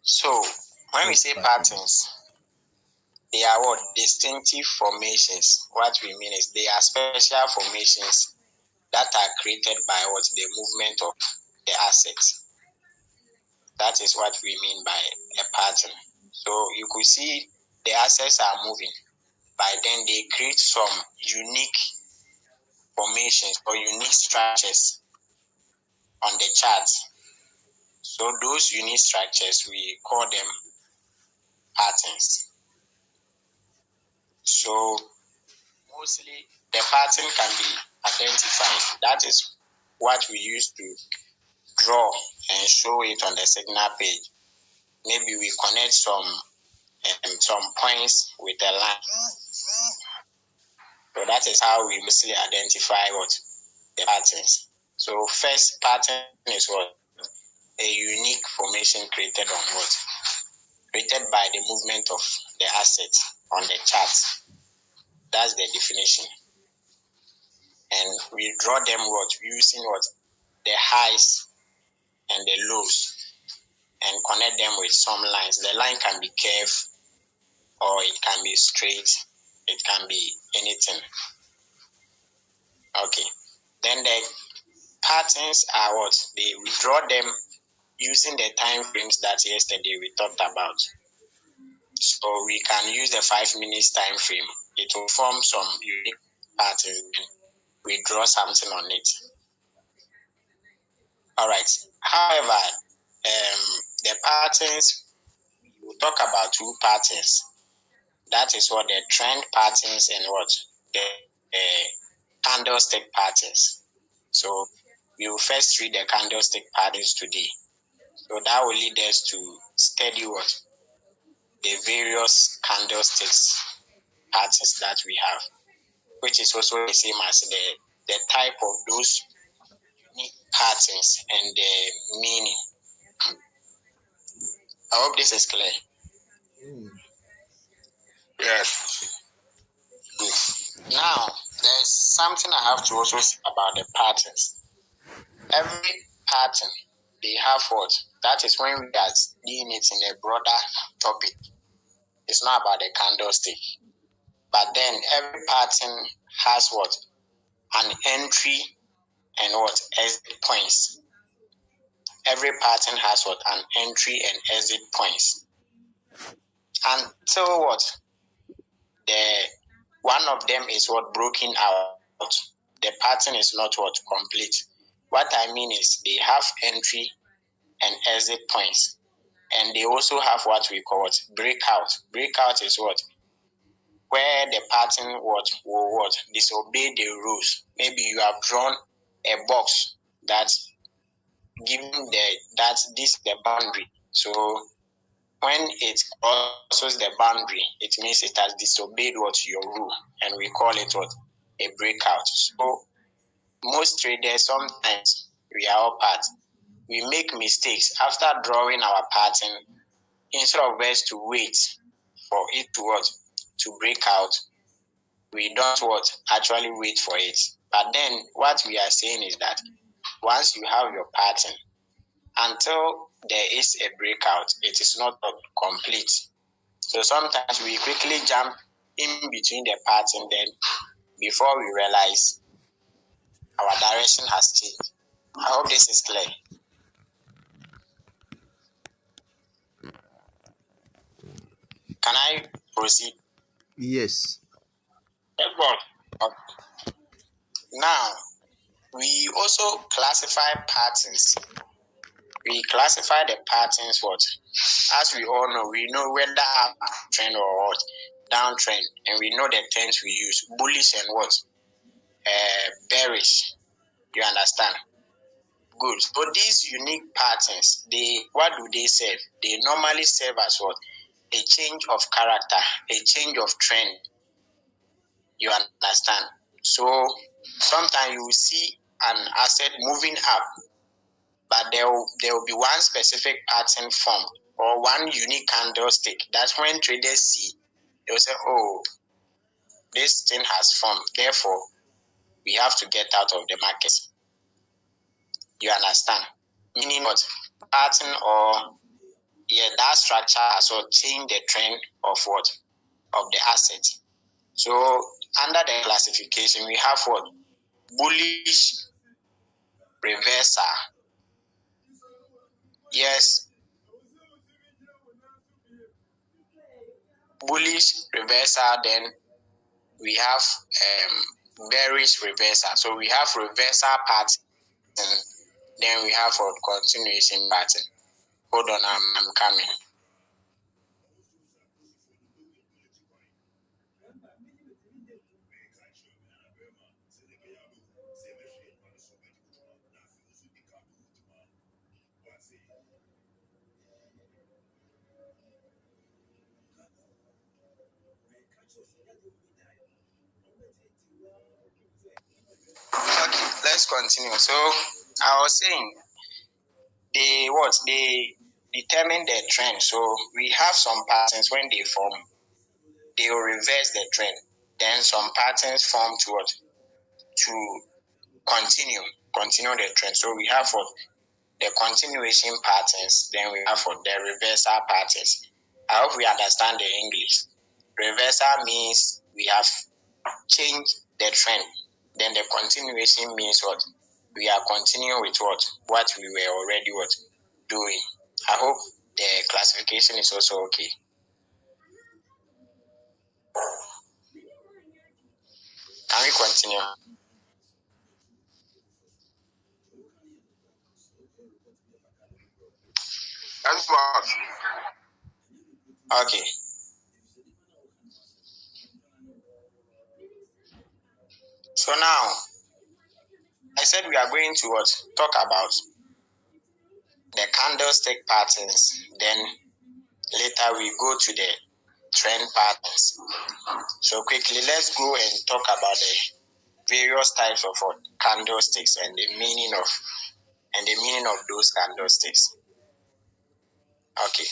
So when we say patterns, they are what? Distinctive formations. What we mean is they are special formations that are created by what? The movement of the assets. That is what we mean by a pattern. So you could see the assets are moving, but then they create some unique formations or unique structures on the chart. So those unique structures, we call them patterns. So mostly the pattern can be identified. That is what we use to draw and show it on the signal page. Maybe we connect some points with a line. So that is how we mostly identify what the patterns. So first pattern is what? A unique formation created on what? Created by the movement of the asset on the chart. That's the definition. And we draw them what? Using what? The highs and the lows, and connect them with some lines. The line can be curved or it can be straight. It can be anything. Okay. Then the patterns are what? We draw them using the time frames that yesterday we talked about. So we can use the 5 minutes time frame. It will form some unique patterns. We draw something on it. Alright. However, the patterns, we will talk about two patterns. That is what the trend patterns and what? The candlestick patterns. So we will first read the candlestick patterns today. So that will lead us to study what? The various candlesticks patterns that we have, which is also the same as the type of those unique patterns and the meaning. I hope this is clear. Yes. Good. Now, there's something I have to also say about the patterns. Every pattern, they have what? That is when we are doing it in a broader topic. It's not about the candlestick. But then every pattern has what? An entry and what? Exit points. Every pattern has what? An entry and exit points. Until what? One of them is what? Broken out. The pattern is not what? Complete. What I mean is they have entry and exit points. And they also have what we call what? Breakout. Breakout is what? Where the pattern will disobey the rules. Maybe you have drawn a box that's giving the boundary. So when it crosses the boundary, it means it has disobeyed what your rule, and we call it what? A breakout. So most traders, sometimes we are all part. We make mistakes after drawing our pattern. Instead of us to wait for it to break out, we don't actually wait for it. But then what we are saying is that once you have your pattern, until there is a breakout, it is not complete. So sometimes we quickly jump in between the pattern, then before we realize our direction has changed. I hope this is clear. Can I proceed? Yes. Okay. Now, we also classify patterns. We classify the patterns as we all know, we know whether uptrend or what? Downtrend, and we know the terms we use, bullish and bearish. You understand? Good. So these unique patterns, what do they serve? They normally serve as what? A change of character, a change of trend. You understand? So sometimes you will see an asset moving up, but there will be one specific pattern formed or one unique candlestick. That's when traders see, they will say, oh, this thing has formed, therefore we have to get out of the market. You understand? Meaning what? Pattern or that structure has changed the trend of what? Of the asset. So under the classification, we have what? Bullish reversal. Yes. Bullish reversal, then we have bearish reversal. So we have reversal pattern, then we have a continuation pattern. Hold on, I'm coming. Okay, let's continue. So I was saying they determine the trend. So we have some patterns when they form, they will reverse the trend. Then some patterns form to continue the trend. So we have the continuation patterns, then we have the reversal patterns. I hope we understand the English. Reversal means we have changed the trend. Then the continuation means what? We are continuing with what we were already doing. I hope the classification is also okay. Can we continue? That's what. Okay. So now, I said we are going to talk about the candlestick patterns. Then later we go to the trend patterns. So quickly, let's go and talk about the various types of candlesticks and the meaning of those candlesticks. Okay.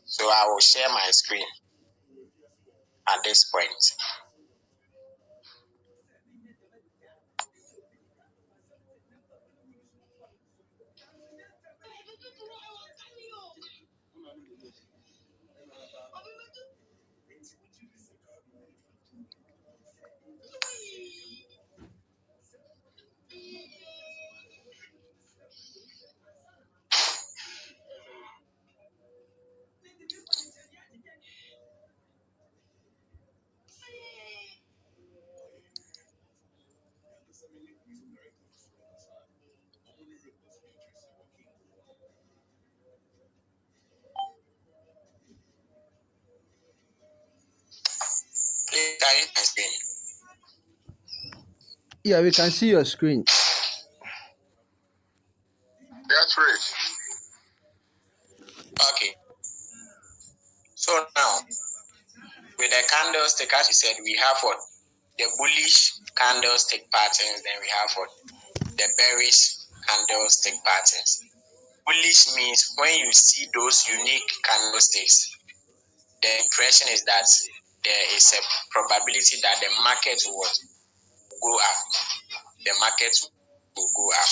So I will share my screen at this point. Please can you my screen? Yeah, we can see your screen. That's right. Okay. So now, with the candlestick, as you said, we have the bullish candlestick patterns, then we have the bearish candlestick patterns. Bullish means when you see those unique candlesticks, the impression is that there is a probability that the market will go up. The market will go up.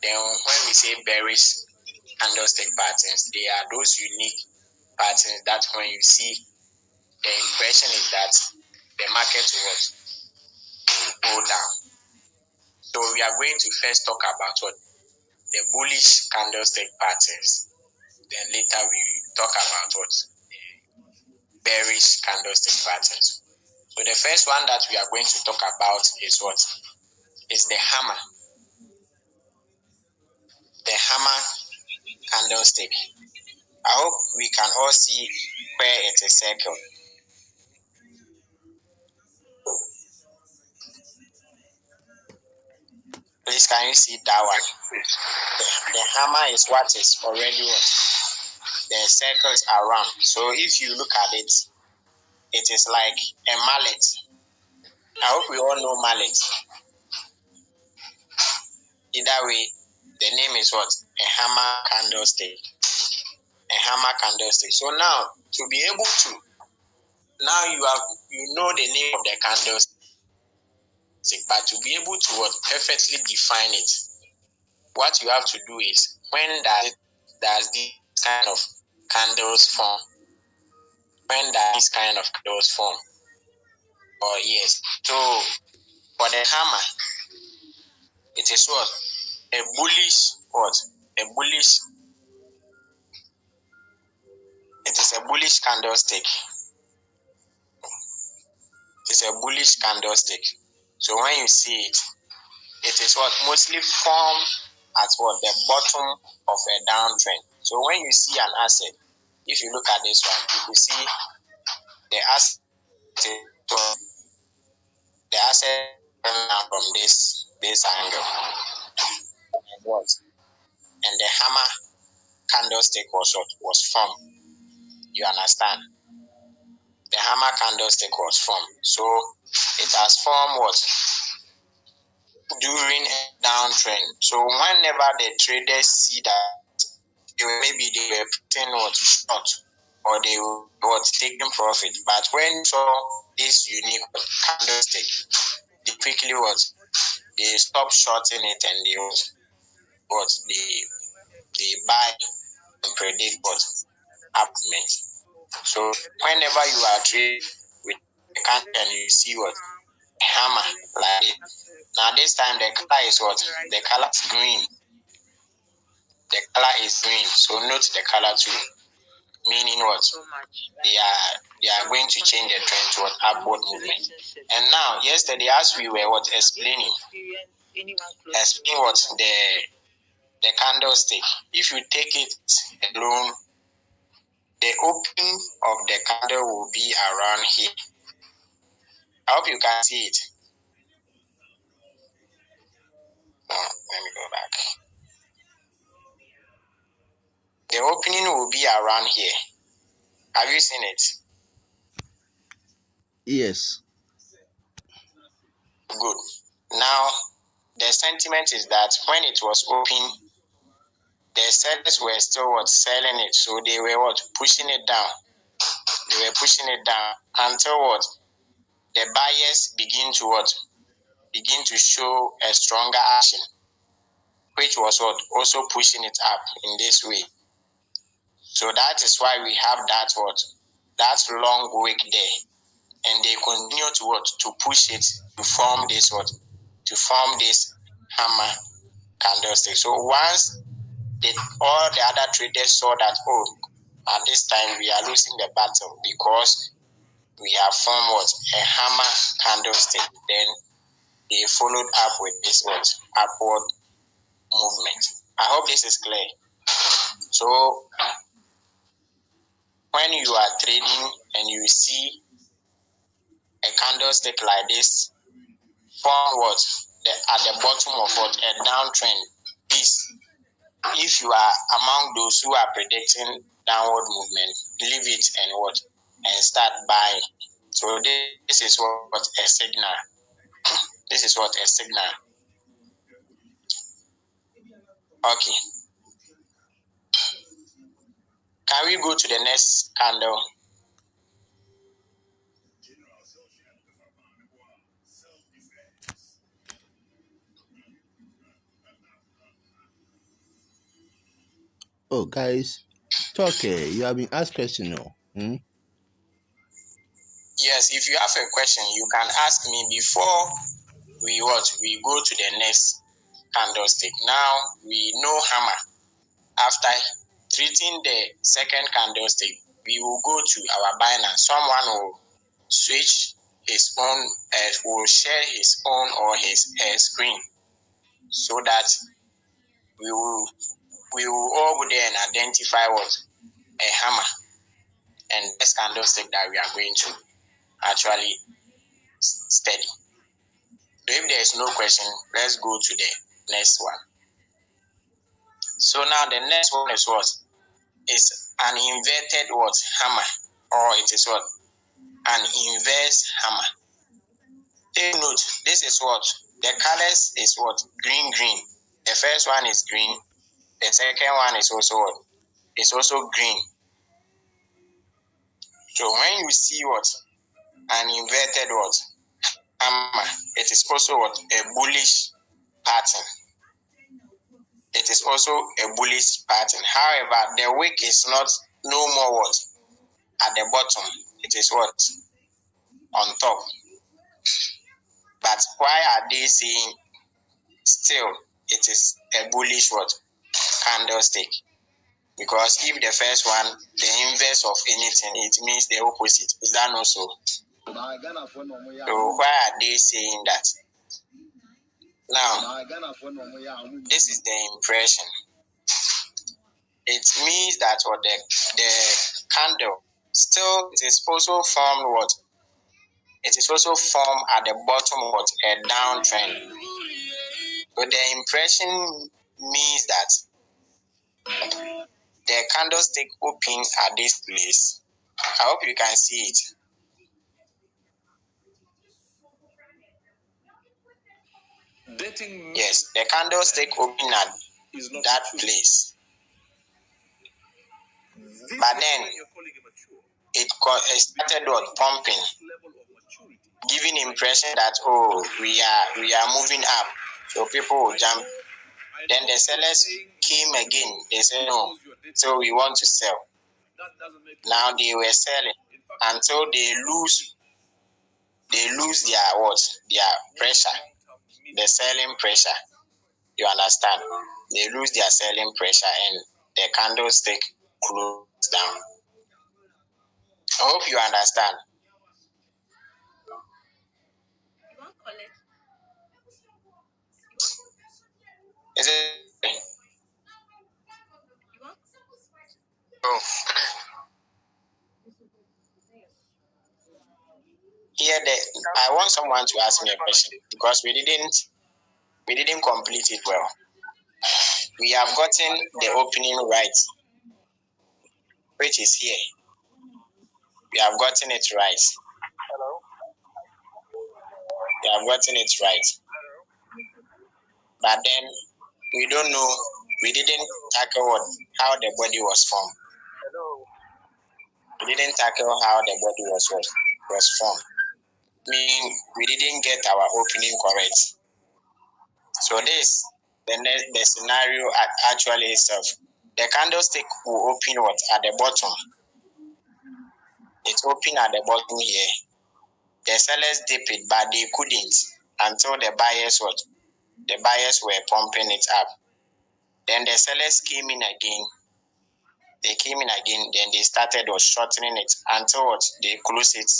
Then when we say bearish candlestick patterns, they are those unique patterns that when you see, the impression is that the market will go down. So we are going to first talk about the bullish candlestick patterns. Then later we talk about bearish candlestick patterns. So the first one that we are going to talk about is is the hammer. The hammer candlestick. I hope we can all see where it is circled. Please, can you see that one? The hammer is what is already the circles around. So if you look at it, it is like a mallet. I hope we all know mallet. Either way, the name is a hammer candlestick. A hammer candlestick. So now, to be able to, now you know the name of the candlestick, but to be able to perfectly define it, what you have to do is when does this kind of candles form, when these kind of candles form. Oh yes. So for the hammer, it is what? A bullish what? A bullish. It is a bullish candlestick. It is a bullish candlestick. So when you see it, it is what mostly formed at what? The bottom of a downtrend. So when you see an asset, if you look at this one, you will see the asset coming out from this angle. And what? And the hammer candlestick was formed. You understand? The hammer candlestick was formed. So it has formed what? During a downtrend. So whenever the traders see that, maybe they were putting what short, or they were taking profit. But when you saw this unique candlestick, they quickly they stopped shorting it, and they buy and predict upment. So whenever you are trading with a candle and you see a hammer like it, now this time the color is what? The color is green. The color is green. So note the color too. Meaning what? They are going to change the trend to upward movement. And now, yesterday, as we were explaining what the candlestick. If you take it alone, the opening of the candle will be around here. I hope you can see it. Let me go back. The opening will be around here. Have you seen it? Yes. Good. Now, the sentiment is that when it was open, the sellers were still selling it. So they were pushing it down. They were pushing it down until the buyers begin to show a stronger action, which was also pushing it up in this way. So that is why we have that long wick there, and they continue to push it to form this hammer candlestick. So once all the other traders saw that at this time we are losing the battle because we have formed a hammer candlestick, then they followed up with this upward movement. I hope this is clear. So when you are trading and you see a candlestick like this form at the bottom of a downtrend, please, if you are among those who are predicting downward movement, leave it and start buying. So this is what a signal. This is what a signal. Okay. Can we go to the next candle? Oh, guys, it's okay. You have been asked question now. Yes, if you have a question, you can ask me before we go to the next candlestick. Now we know hammer. After treating the second candlestick, we will go to our Binance. Someone will switch his own, will share his own or his screen, so that we will all go there and identify a hammer and this candlestick that we are going to actually study. So if there is no question, let's go to the next one. So now the next one is is an inverted hammer, or it is an inverse hammer. Take note, this is the colors is green. The first one is green. The second one is also green. So when you see an inverted hammer, it is also a bullish pattern. It is also a bullish pattern. However, the wick is not no more what? At the bottom. It is what? On top. But why are they saying still it is a bullish what? Candlestick? Because if the first one, the inverse of anything, it means the opposite. Is that not so? So why are they saying that? Now, this is the impression. It means that what the candle still, it is also formed what? It is also formed at the bottom of what? A downtrend. So the impression means that the candlestick opens at this place. I hope you can see it. Yes, the candlestick opened at that place. But then it started what? Pumping, giving impression that we are moving up, so people will jump. Then the sellers came again. They said no, so we want to sell. Now they were selling until they lose their what? Their pressure, the selling pressure. You understand? They lose their selling pressure and the candlestick closed down. I hope you understand. Is it? Oh. Here, I want someone to ask me a question because we didn't complete it well. We have gotten the opening right, which is here. We have gotten it right. We have gotten it right. But then we don't know. We didn't tackle how the body was formed. We didn't tackle how the body was formed. Meaning we didn't get our opening correct. So this, the scenario actually itself. The candlestick will open what? At the bottom. It's open at the bottom here. The sellers dip it, but they couldn't until the buyers what? The buyers were pumping it up. Then the sellers came in again. They came in again, then they started shortening it until what? They close it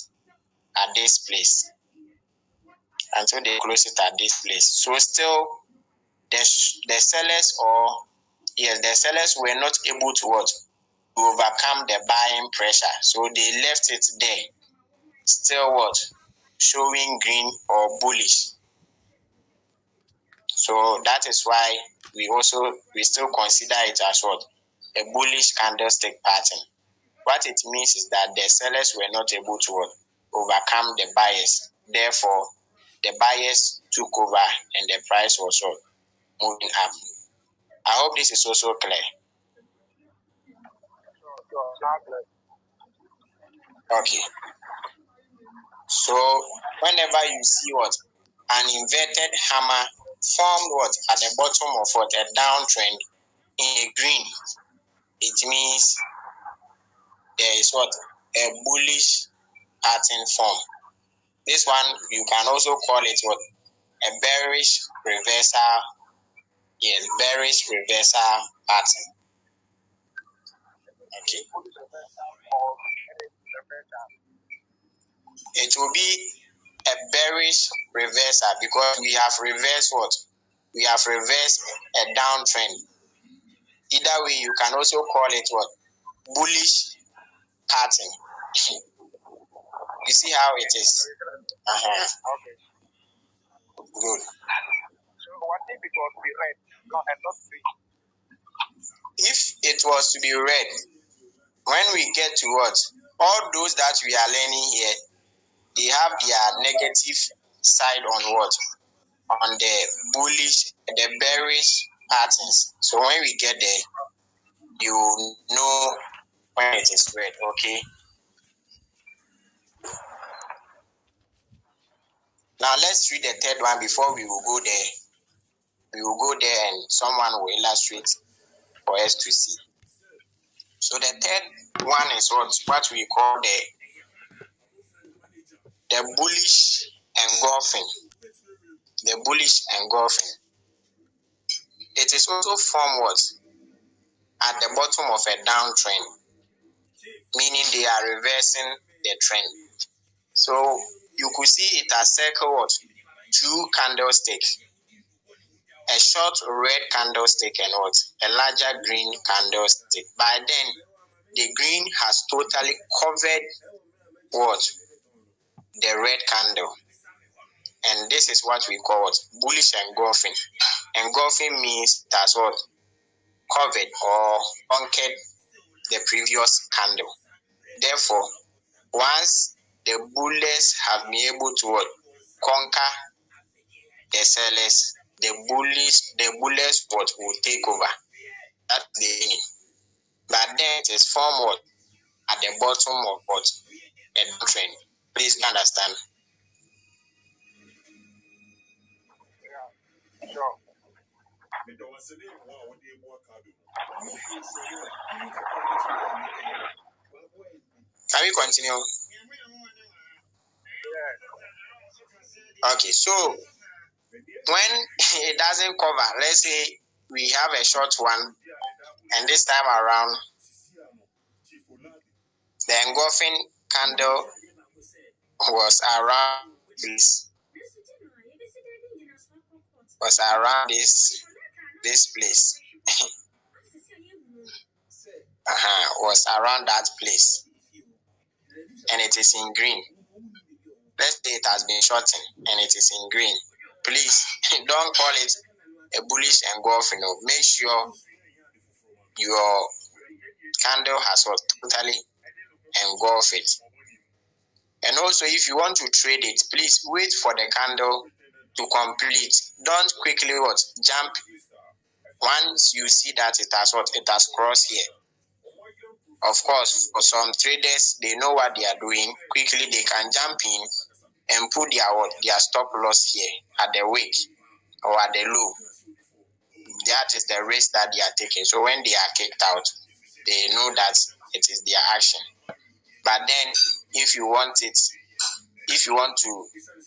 at this place. Until they close it at this place. So still, the sellers the sellers were not able to what? To overcome the buying pressure. So they left it there. Still what? Showing green or bullish. So that is why we still consider it as what? A bullish candlestick pattern. What it means is that the sellers were not able to what? Overcome the buyers. Therefore, the buyers took over and the price was what? Moving up. I hope this is also clear. Okay. So whenever you see what? An inverted hammer formed what? At the bottom of what? A downtrend in a green, it means there is what? A bullish pattern form. This one you can also call it what? A bearish reversal. Yes, bearish reversal pattern. Okay. It will be a bearish reversal because we have reversed what? We have reversed a downtrend. Either way, you can also call it what? Bullish pattern. You see how it is? Okay. Good. So what if it was to be red, and not green? If it was to be red, when we get to what? All those that we are learning here, they have their negative side on what? On the bullish, the bearish patterns. So when we get there, you know when it is red, okay? Now let's read the third one before we will go there. We will go there and someone will illustrate for us to see. So the third one is what we call the bullish engulfing. The bullish engulfing. It is also formed at the bottom of a downtrend, meaning they are reversing the trend. So you could see it as circle two candlesticks, a short red candlestick and a larger green candlestick. By then, the green has totally covered the red candle, and this is what we call bullish engulfing. Engulfing means that's covered or conquered the previous candle. Therefore, once the bullers have been able to conquer the sellers, the bullers will take over. That's the meaning. But then it is formed at the bottom of a trend. Please understand. Sure. Can we continue? Okay, so when it doesn't cover, let's say we have a short one, and this time around, the engulfing candle was around this. Was around this place. Was around that place, and it is in green. Let's say it has been shortened and it is in green. Please don't call it a bullish engulfing. Make sure your candle has totally engulfed it. And also, if you want to trade it, please wait for the candle to complete. Don't quickly jump. Once you see that it has crossed here. Of course, for some traders, they know what they are doing. Quickly, they can jump in and put their stop loss here at the wick or at the low. That is the risk that they are taking. So when they are kicked out, they know that it is their action. But then, if you want to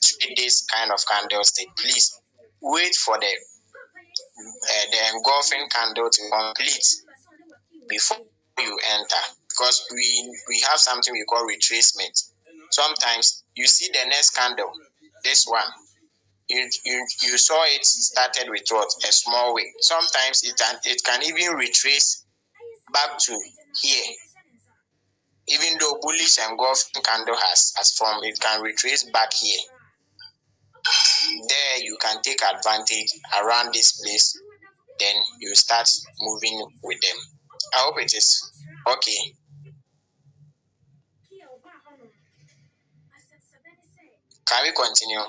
trade this kind of candlestick, please wait for the engulfing candle to complete before you enter, because we have something we call retracement. Sometimes you see the next candle, this one, you saw it started with a small wick. Sometimes it can even retrace back to here. Even though bullish engulfing candle has formed, it can retrace back here. There you can take advantage around this place, then you start moving with them. I hope it is okay. Can we continue?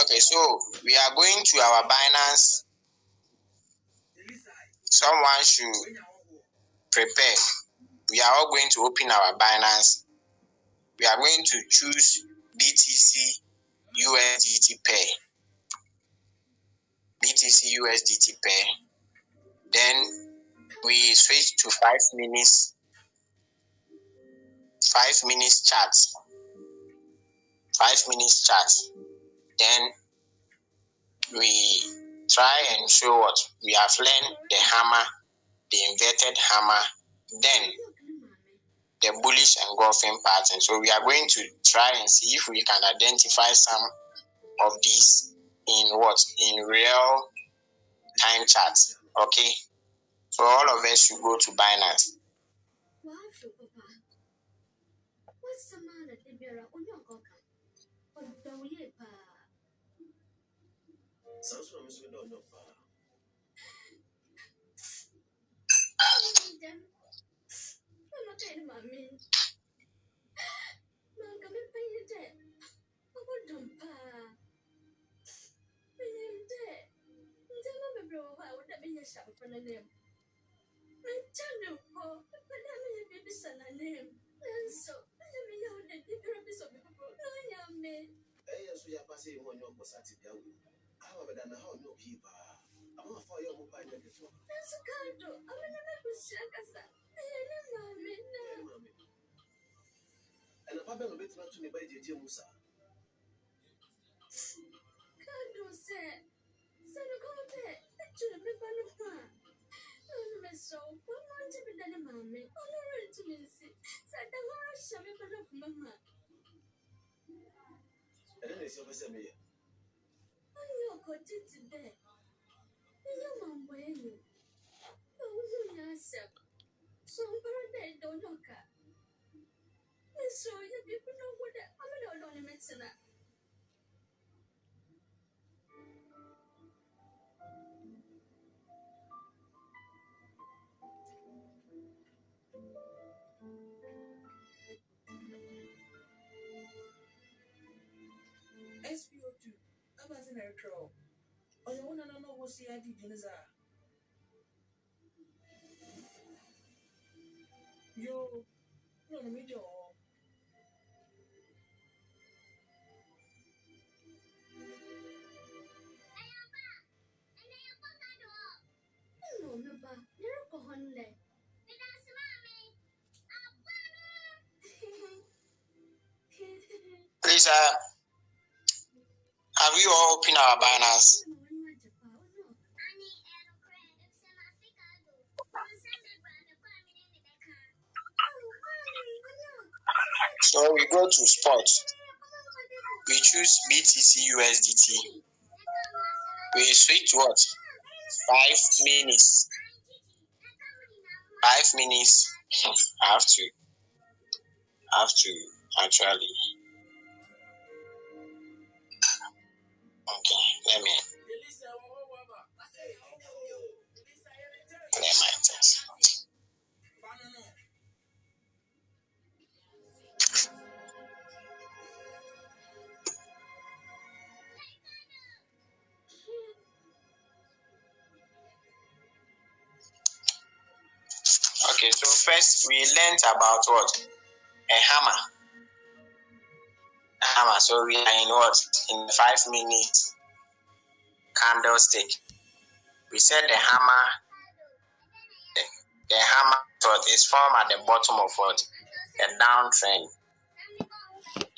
Okay, so we are going to our Binance. Someone should prepare. We are all going to open our Binance. We are going to choose BTC USDT pair. BTC USDT pair. Then we switch to 5 minutes. 5 minutes chart. 5 minutes chart. Then we try and show what we have learned: the hammer, the inverted hammer, then the bullish engulfing pattern. So we are going to try and see if we can identify some of these in real time charts. Okay, so all of us should go to Binance. Please, have you all opened our banners? So we go to sports. We choose BTC USDT. We switch to what? 5 minutes. 5 minutes. I have to actually. Okay, let me test. Okay, so first we learned about what? A hammer. So we are in what? In 5 minutes candlestick. We said the hammer is formed at the bottom of what? A downtrend.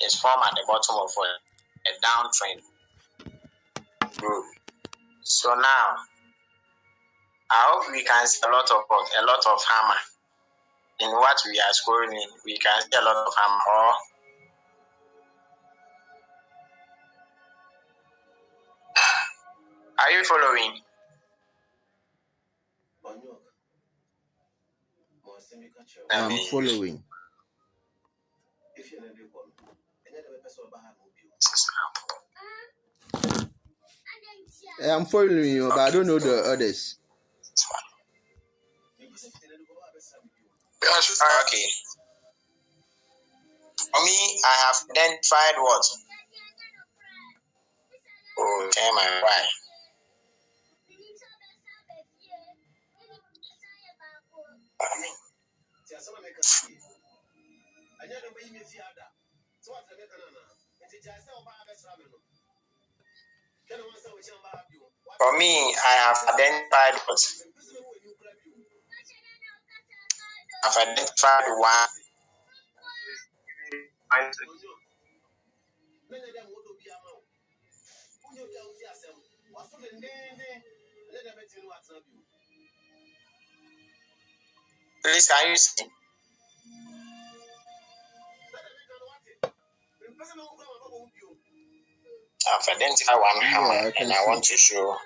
It's formed at the bottom of what? A downtrend. Good. So now I hope we can see a lot of hammer. In what we are scrolling, we can see a lot of hammer. Are you following? I'm following. I'm following you, but I don't know the others. Okay. For me, I have identified what? Oh, tell my why. For me, I have identified what? I've identified one. Please, can you see? I've identified one hammer and I want to show.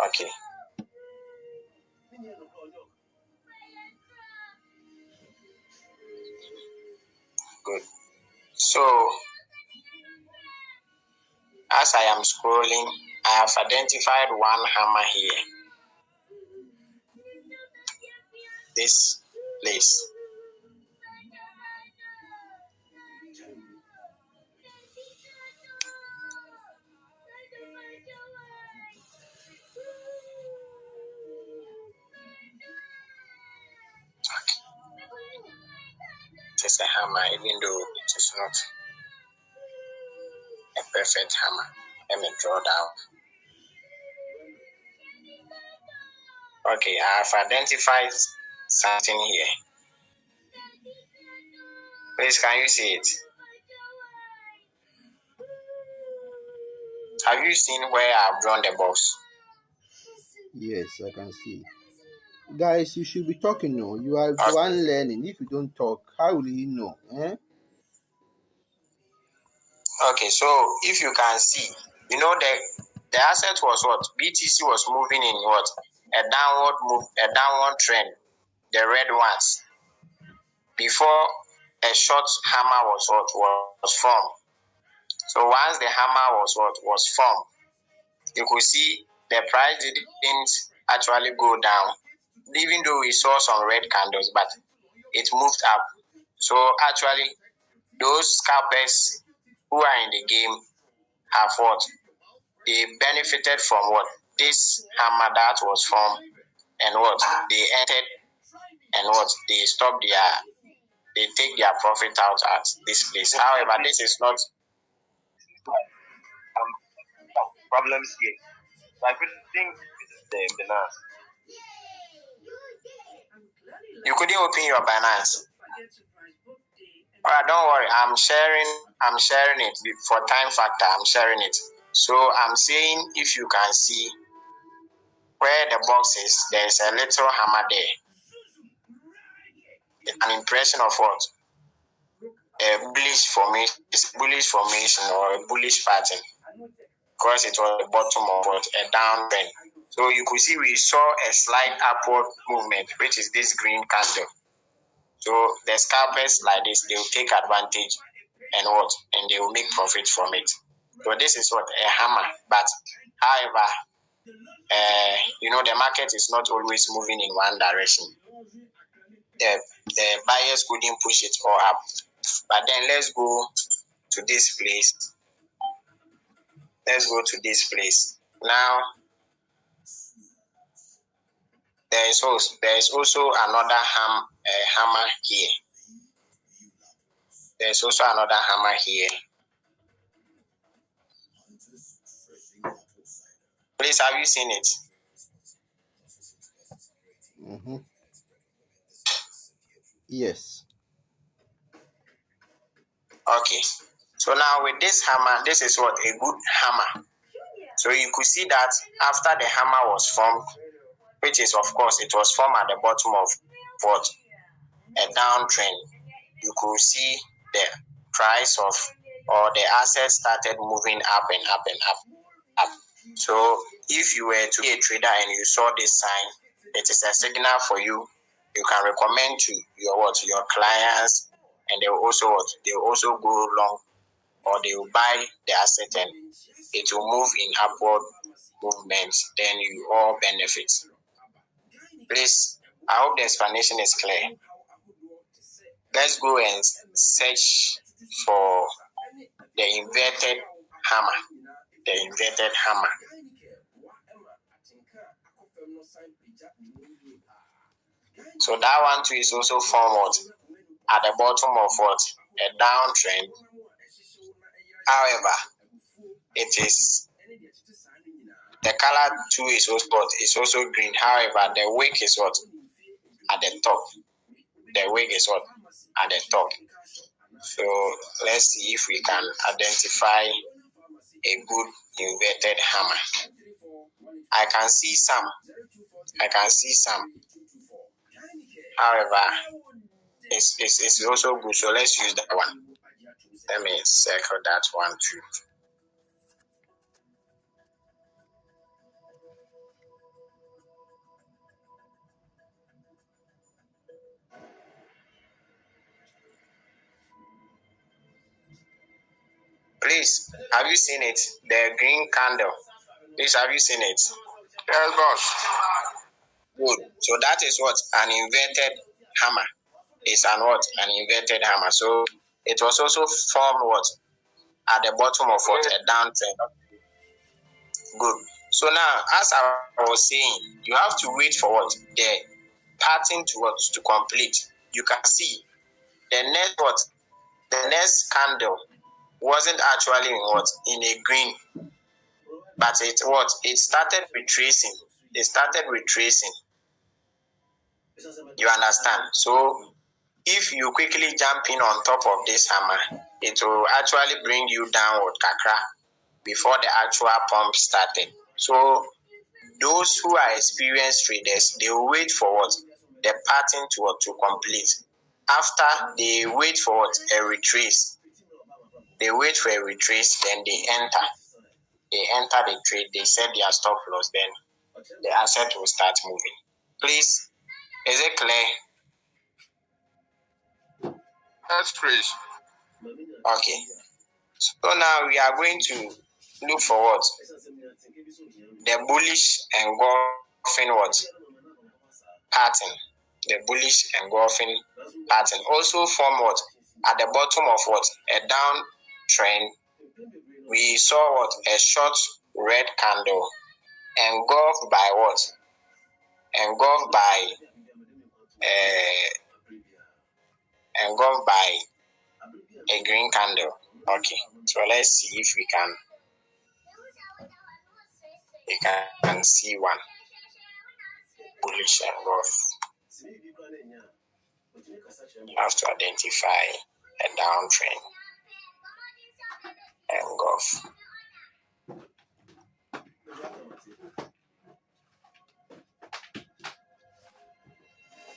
Okay. Good. So, as I am scrolling, I have identified one hammer here. This place. is a hammer, even though it is not a perfect hammer. Let me draw down. Okay, I have identified something here. Please, can you see it? Have you seen where I've drawn the box? Yes, I can see. Guys, you should be talking now. You are the one learning. If you don't talk, how will you know? Okay, so if you can see, you know the asset was what? BTC was moving in what? A downward trend, the red ones. Before a short hammer was formed. So once the hammer was formed, you could see the price didn't actually go down, even though we saw some red candles, but it moved up. So actually, those scalpers who are in the game have what? They benefited from what? This hammer that was formed, and what? They entered, and what? They stopped they take their profit out at this place. However, this is not problems here. So I could think this is the Binance. You couldn't open your Binance. Alright, don't worry. I'm sharing it for time factor. I'm sharing it. So I'm saying, if you can see where the box is, there's a little hammer there. It's an impression of what? A bullish formation or a bullish pattern. Because it was the bottom of what? A downtrend. So you could see we saw a slight upward movement, which is this green candle. So the scalpers like this, they will take advantage and what? And they will make profit from it. So this is what? A hammer. But however, the market is not always moving in one direction. The buyers couldn't push it all up. But then let's go to this place. Now, there is also another hammer here. There's also another hammer here. Please, have you seen it? Mm-hmm. Yes. Okay. So now with this hammer, this is what? A good hammer. So you could see that after the hammer was formed, which is, of course, it was formed at the bottom of what? A downtrend. You could see the price or the asset started moving up and up and up. So if you were to be a trader and you saw this sign, it is a signal for you. You can recommend to your clients, and they will also go long, or they will buy the asset and it will move in upward movements. Then you all benefit. Please, I hope the explanation is clear. Let's go and search for the inverted hammer. So that one too is also formed at the bottom of what? A downtrend. However, it is the color too is also green. However, the wick is what? At the top. The wick is what? At the top. So let's see if we can identify a good inverted hammer. I can see some. However, it's also good. So let's use that one. Let me circle that one too. Please, have you seen it? The green candle. Please, have you seen it? Yes, boss. Good. So that is what? An inverted hammer. It's an inverted hammer. So it was also formed what? At the bottom of what? A downtrend. Good. So now, as I was saying, you have to wait for what? The pattern to complete. You can see The next candle wasn't actually in a green, but it started retracing. It started retracing. You understand? So if you quickly jump in on top of this hammer, it will actually bring you downward kakra before the actual pump started. So those who are experienced traders, they will wait for the pattern to complete. After they wait for a retrace, they wait for a retrace, then they enter. They enter the trade, they set their stop loss, then the asset will start moving. Please, is it clear? That's fresh. Okay. So now we are going to look for the bullish engulfing pattern. The bullish engulfing pattern also form at the bottom of a down trend. We saw a short red candle engulfed by engulfed by a green candle. Okay, so let's see if we can see one bullish engulf. You have to identify a downtrend engulf.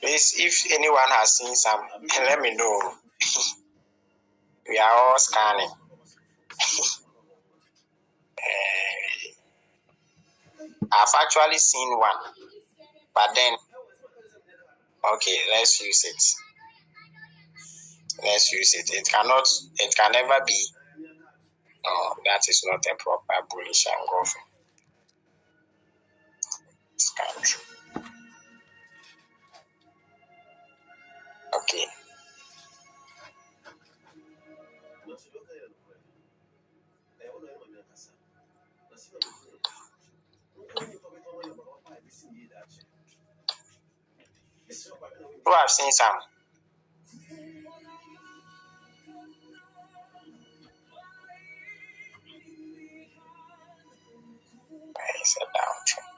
Please, if anyone has seen some, let me know. We are all scanning. I've actually seen one, but then, okay, let's use it. Let's use it. It can never be. No, that is not a proper bullish engulfing. Okay. Who have seen some? It's a downtrend.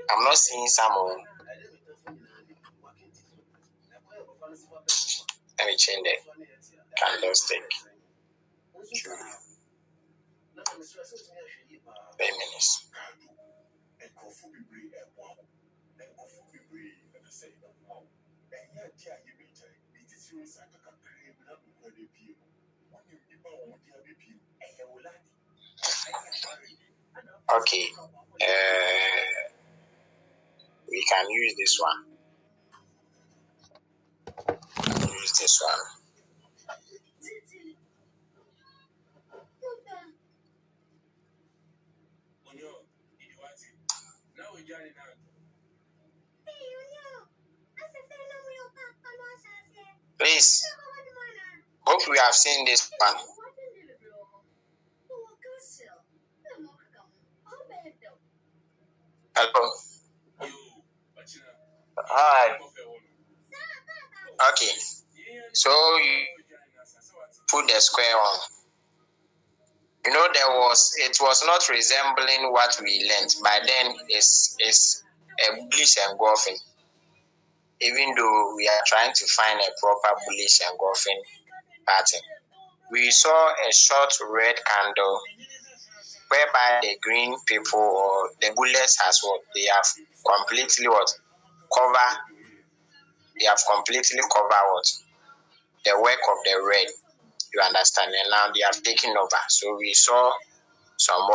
I'm not seeing some. Let me change the candlestick. 3 minutes. Okay. We can use this one. Use this one. Please, hope we have seen this one. Hello. Hi. Okay. So you put the square on. You know, it was not resembling what we learned. By then, it's a bullish engulfing. Even though we are trying to find a proper bullish engulfing pattern. We saw a short red candle whereby the green people or the bullets has they have completely covered the work of the red. You understand? And now they have taken over. So we saw some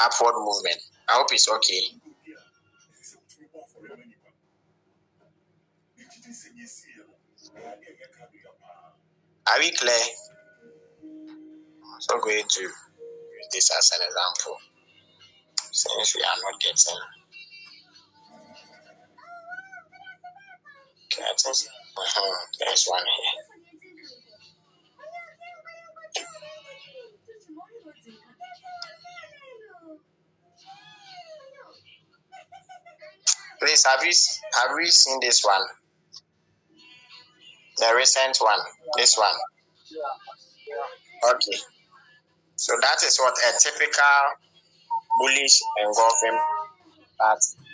upward movement. I hope it's okay. Are we clear? I'm also going to use this as an example, since we are not getting. Okay, I think there's one here. Please, have you seen this one? The recent one. This one. Okay. So that is what a typical bullish engulfing pattern.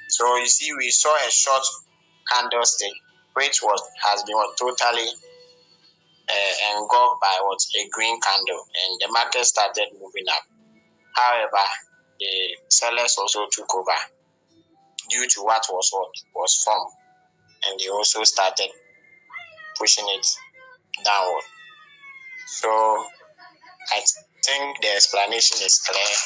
So you see, we saw a short candlestick, which has been totally engulfed by a green candle, and the market started moving up. However, the sellers also took over due to what was formed, and they also started pushing it downward. So I think the explanation is clear.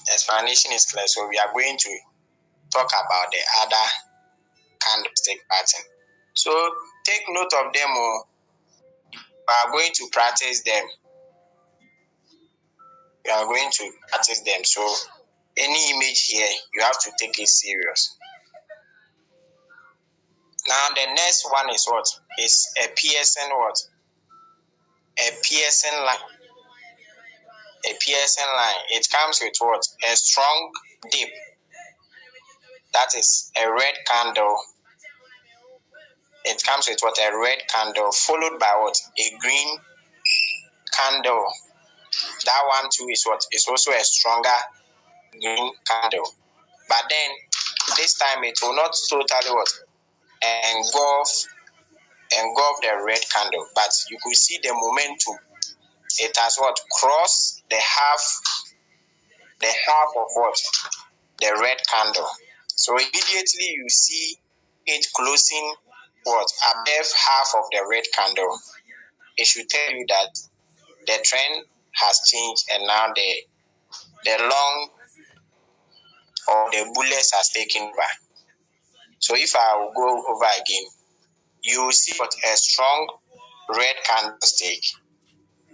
The explanation is clear. So we are going to talk about the other candlestick pattern. So take note of them. We are going to practice them. We are going to practice them. So any image here, you have to take it serious. Now the next one is what? Is a piercing what? A piercing line. A piercing line. It comes with what? A strong dip. That is a red candle. It comes with what? A red candle followed by what? A green candle. That one too is what? Is also a stronger green candle. But then this time it will not totally what? Engulf the red candle. But you could see the momentum. It has what? Crossed the half of what? The red candle. So immediately you see it closing what? Above half of the red candle. It should tell you that the trend has changed, and now the long or the bullets has taken over. So if I will go over again, you will see what? A strong red candlestick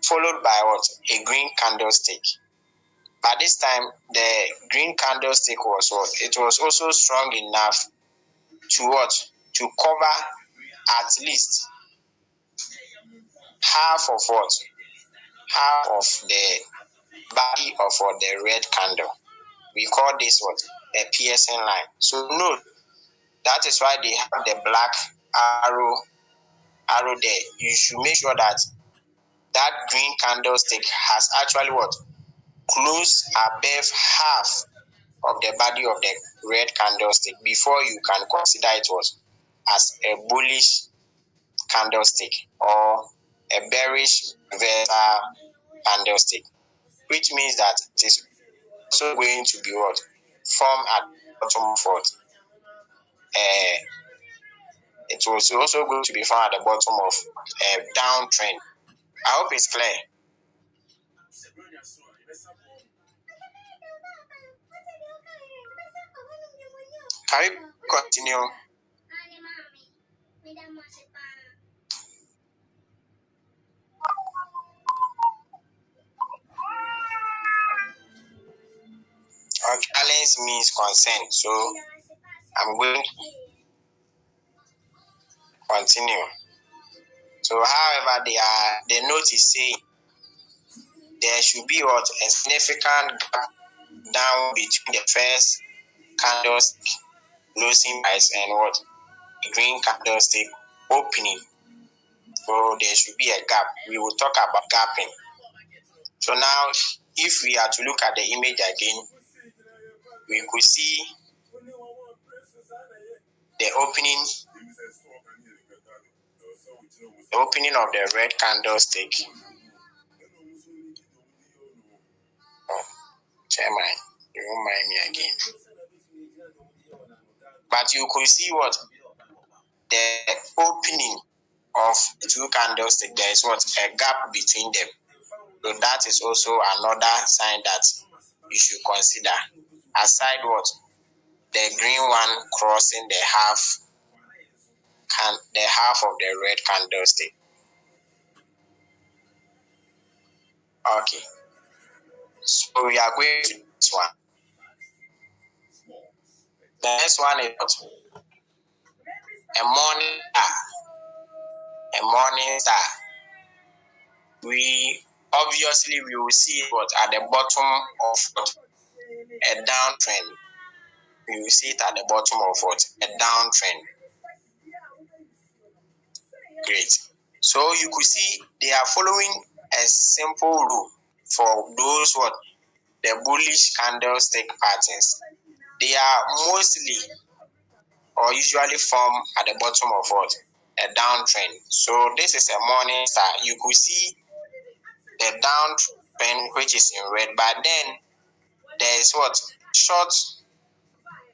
followed by what? A green candlestick. But this time the green candlestick was what? It was also strong enough to what? To cover at least half of what? Half of the body of what? The red candle. We call this what? A piercing line. So note, that is why they have the black arrow there. You should make sure that that green candlestick has actually what? Close above half of the body of the red candlestick before you can consider it was as a bullish candlestick or a bearish candlestick, which means that it is also going to be what? Formed at the bottom of what? It was also going to be found at the bottom of a downtrend. I hope it's clear. Can we continue? Challenge means consent, so I'm going to continue. So, however, the note is saying there should be what? A significant gap down between the first candlestick closing price and what? The green candlestick opening. So there should be a gap. We will talk about gapping. So now, if we are to look at the image again, we could see the opening of the red candlestick. Chairman, you won't mind me again. But you could see what? The opening of the two candlesticks, there is what? A gap between them. So that is also another sign that you should consider. Aside what? The green one crossing the half the half of the red candlestick. Okay, so we are going to this one. The next one is a morning star. A morning star. We will see what at the bottom of what? A downtrend. We will see it at the bottom of what? A downtrend. Great. So you could see they are following a simple rule for those what? The bullish candlestick patterns. They are mostly or usually form at the bottom of what? A downtrend. So this is a morning star. You could see the downtrend which is in red, but then there is what? Short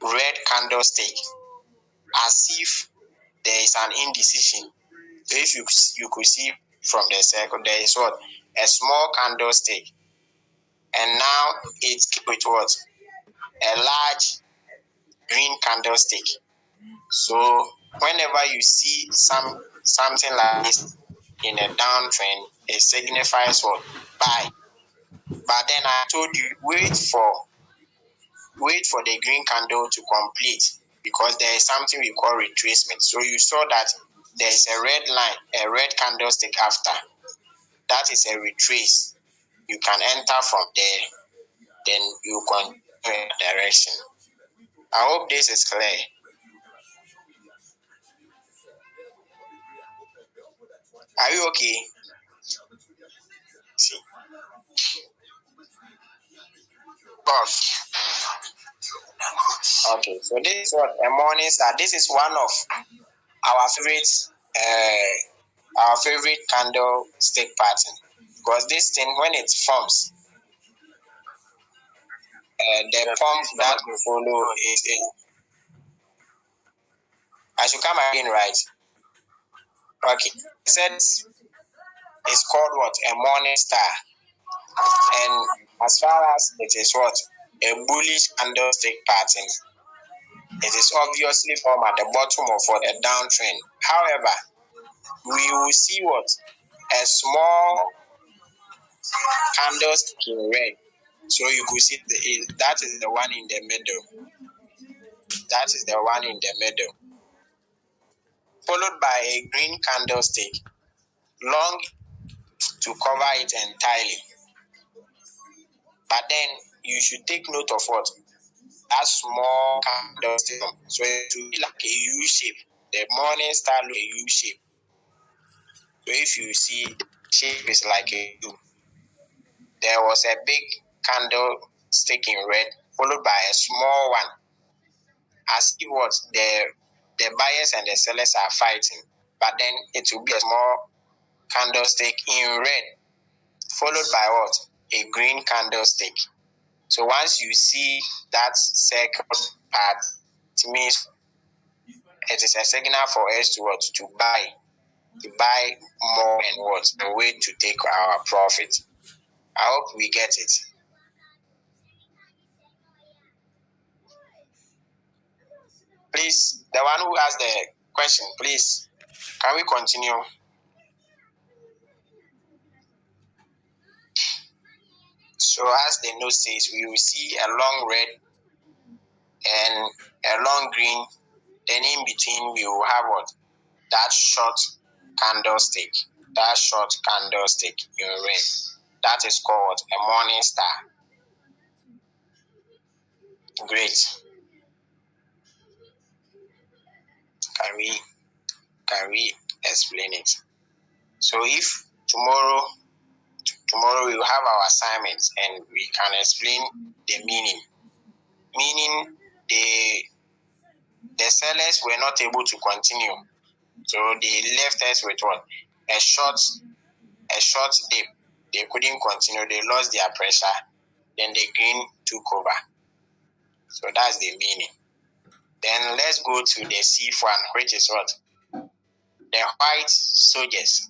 red candlestick, as if there is an indecision. So if you could see from the circle, there is what? A small candlestick, and now it's with what? A large green candlestick. So whenever you see something like this in a downtrend, it signifies what? Buy. But then I told you, wait for the green candle to complete, because there is something we call retracement. So you saw that there is a red line, a red candlestick after. That is a retrace. You can enter from there, then you continue in direction. I hope this is clear. Are you okay? See. Okay, so this is what a morning star. This is one of our favorite candlestick pattern, because this thing, when it forms, the pump that we follow is I should come again, right? Okay, it said it's called what? A morning star, and as far as it is what? A bullish candlestick pattern, it is obviously formed at the bottom of what? A downtrend. However, we will see what? A small candlestick in red. So you could see that is the one in the middle. That is the one in the middle. Followed by a green candlestick, long to cover it entirely. But then you should take note of what? That small candlestick. So it will be like a U shape. The morning star looks a U shape. So if you see, the shape is like a U. There was a big candlestick in red, followed by a small one, as if what? The buyers and the sellers are fighting. But then it will be a small candlestick in red, followed by what? A green candlestick. So once you see that circle part, it means it is a signal for us to what? To buy more and what? A way to take our profit. I hope we get it. Please, the one who has the question, please, can we continue? So as the note says, we will see a long red and a long green. Then in between we will have what? That short candlestick. That short candlestick in red. That is called a morning star. Great. Can we explain it? So if tomorrow we will have our assignments and we can explain the meaning. Meaning the sellers were not able to continue. So they left us with what? A short dip. They couldn't continue. They lost their pressure. Then the green took over. So that's the meaning. Then let's go to the C1, which is what? The white soldiers.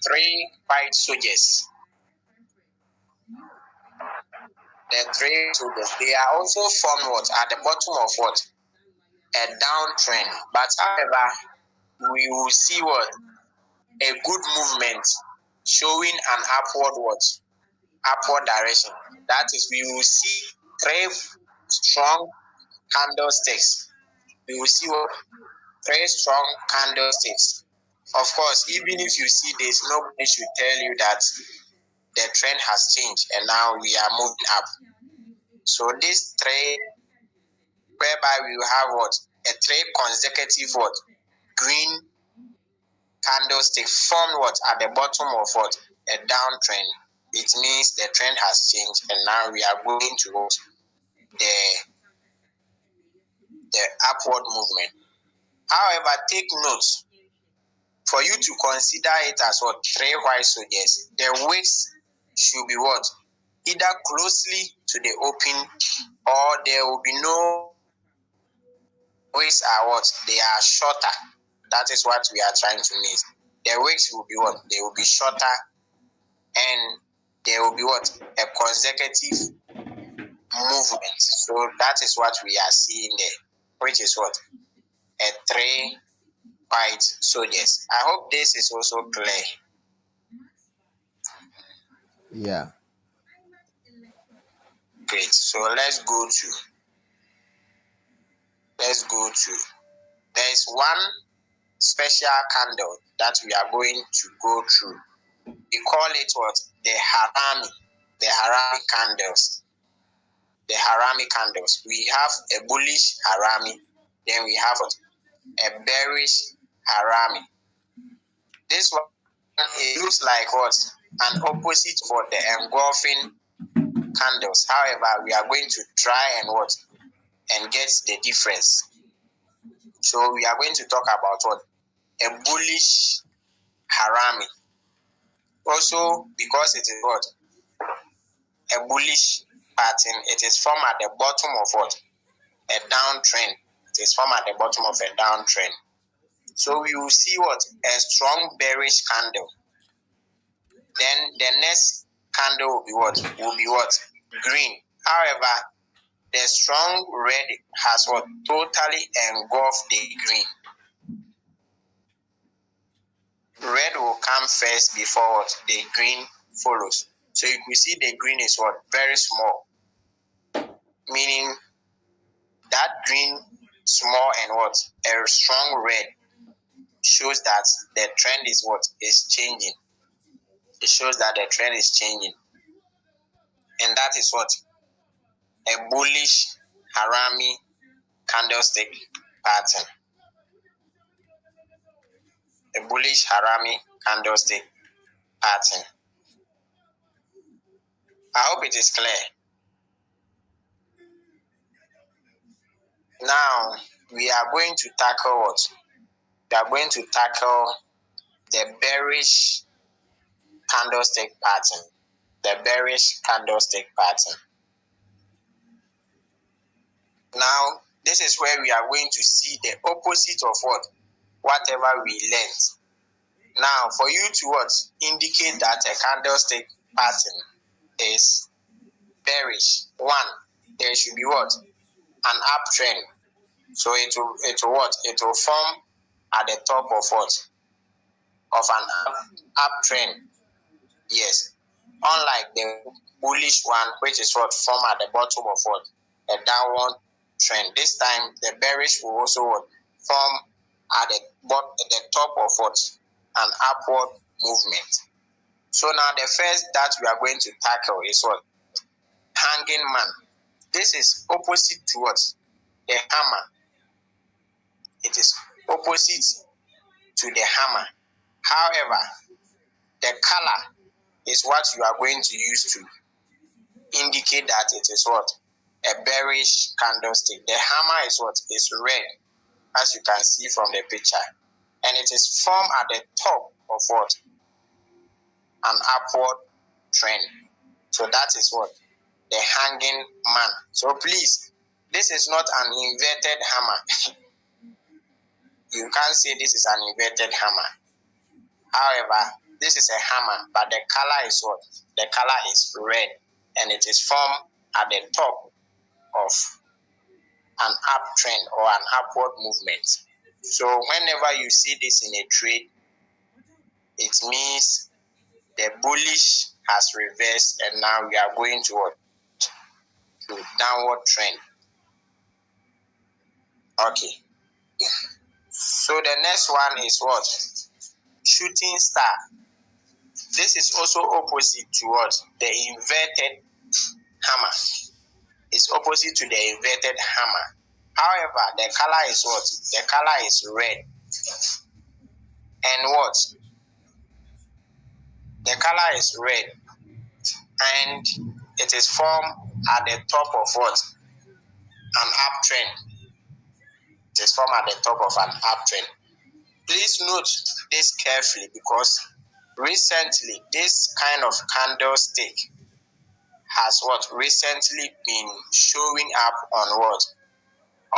Three white soldiers. The three soldiers, they are also formed what at the bottom of what? A downtrend. But however, we will see what? A good movement showing an upward what? Upward direction. That is, we will see three strong candlesticks. We will see what? Three strong candlesticks. Of course, even if you see this, nobody should tell you that the trend has changed and now we are moving up. So these three, whereby we will have what? A three consecutive what? Green candlestick formed what? At the bottom of what? A downtrend. It means the trend has changed and now we are going towards the upward movement. However, take note, for you to consider it as what? Three white soldiers, the wicks should be what? Either closely to the open, or there will be no wicks are what? They are shorter. That is what we are trying to mean. The wicks will be what? They will be shorter, and there will be what? A consecutive movement. So that is what we are seeing there, which is what? A three white soldiers. I hope this is also clear. Yeah. Great. So let's go to. There is one special candle that we are going to go through. We call it what? The Haram candles. The Haram candles. We have a bullish Haram, then we have what? A bearish Haram. This one, it looks like what? An opposite for the engulfing candles. However, we are going to try and what? And get the difference. So we are going to talk about what? A bullish Haram. Also, because it is what? A bullish pattern, it is formed at the bottom of what? A downtrend. It is formed at the bottom of a downtrend. So we will see what? A strong bearish candle. Then the next candle will be what? Green. However, the strong red has what? Totally engulfed the green. Red will come first before what? The green follows. So you can see the green is what? Very small. Meaning that green small and what? A strong red shows that the trend is what? Is changing. It shows that the trend is changing. And that is what? A bullish Harami candlestick pattern. A bullish Harami candlestick pattern. I hope it is clear. Now, we are going to tackle what? We are going to tackle the bearish candlestick pattern. The bearish candlestick pattern. Now, this is where we are going to see the opposite of what? Whatever we learned. Now, for you to what? Indicate that a candlestick pattern is bearish. One, there should be what? An uptrend. So it will what? It will form at the top of what? Of an uptrend. Yes. Unlike the bullish one, which is what? Form at the bottom of what? A downward trend. This time, the bearish will also what? Form at the top of what? An upward movement. So now the first that we are going to tackle is what? Hanging man. This is opposite to what? The hammer. It is opposite to the hammer. However, the color is what you are going to use to indicate that it is what? A bearish candlestick. The hammer is what? Is red, as you can see from the picture. And it is formed at the top of what? An upward trend. So that is what? The hanging man. So please, This is not an inverted hammer. You can't say this is an inverted hammer. However, this is a hammer, but the color is what? The color is red, and it is formed at the top of an uptrend or an upward movement. So whenever you see this in a trade, it means the bullish has reversed, and now we are going to what? To downward trend. Okay. So the next one is what? Shooting star. This is also opposite to what? The inverted hammer. It's opposite to the inverted hammer. However, the color is what? The color is red. And what? The color is red. And it is formed at the top of what? An uptrend. It is formed at the top of an uptrend. Please note this carefully, because recently this kind of candlestick has what? Recently been showing up on what?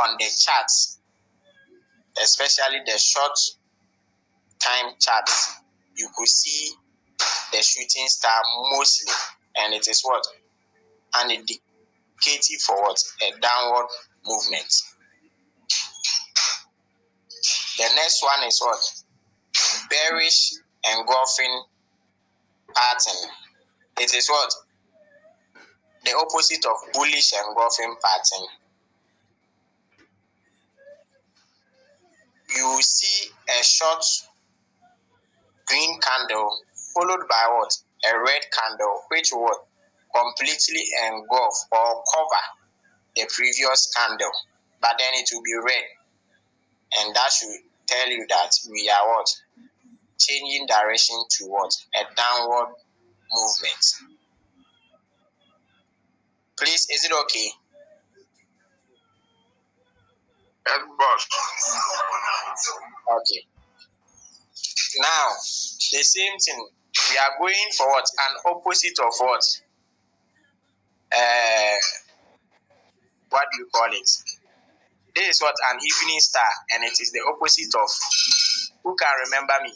On the charts, especially the short time charts. You could see the shooting star mostly, and it is what? An indicative for what? A downward movement. The next one is what? Bearish engulfing pattern. It is what? The opposite of bullish engulfing pattern. You see a short green candle followed by what? A red candle, which would completely engulf or cover the previous candle, but then it will be red, and that should tell you that we are what? Changing direction to what? A downward movement. Please, is it okay? Yes, boss. Okay. Now, the same thing. We are going for what? An opposite of what? What do you call it? This is what? An evening star, and it is the opposite of. Who can remember me?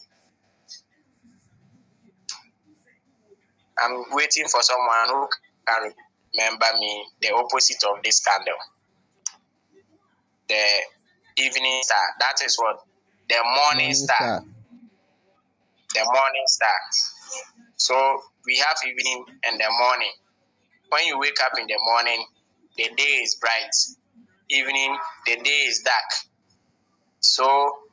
I'm waiting for someone who can remember me. The opposite of this candle. The evening star. That is what? The morning star. The morning star. So we have evening and the morning. When you wake up in the morning, the day is bright. Evening, the day is dark. So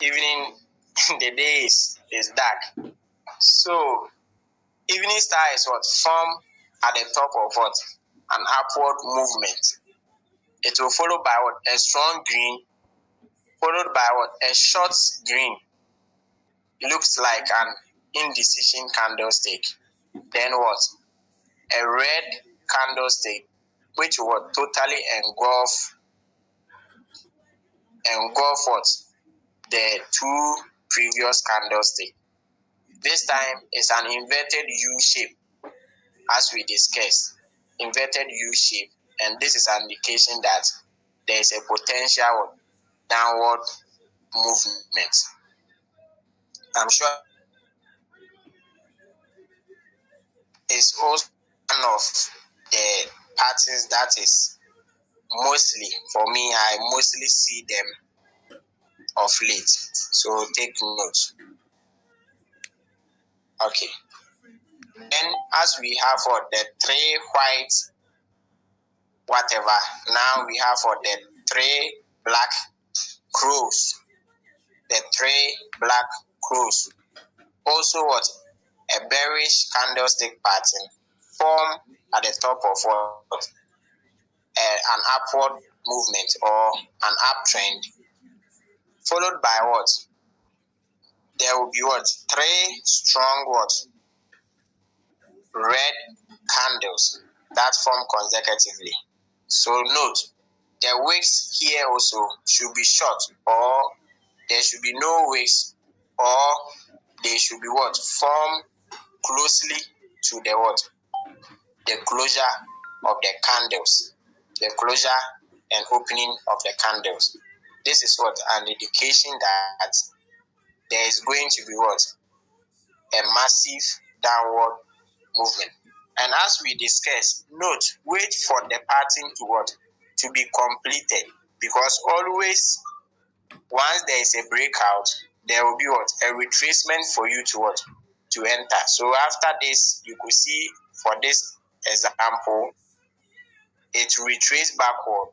evening, the day is dark. So evening star is what? Form at the top of what? An upward movement. It will follow by what? A strong green, followed by what? A short green. It looks like an indecision candlestick. Then what? A red candlestick, which will totally engulf what? The two previous candlesticks. This time is an inverted U shape, as we discussed. Inverted U shape, and this is an indication that there is a potential downward movement. I'm sure it's also one of the patterns that is mostly, for me, I mostly see them of late. So take note. Okay. Then as we have for the three white whatever, now we have for the three black crows. The three black crows. Also what? A bearish candlestick pattern formed at the top of what? An upward movement or an uptrend, followed by what? There will be what? Three strong what? Red candles that form consecutively. So note, the wicks here also should be short, or there should be no wicks, or they should be what? Form closely to the what? The closure of the candles, the closure and opening of the candles. This is what an indication that there is going to be what? A massive downward movement. And as we discussed, note, wait for the pattern to what? To be completed. Because always, once there is a breakout, there will be what? A retracement for you to what? To enter. So after this, you could see for this example, it retraced backward.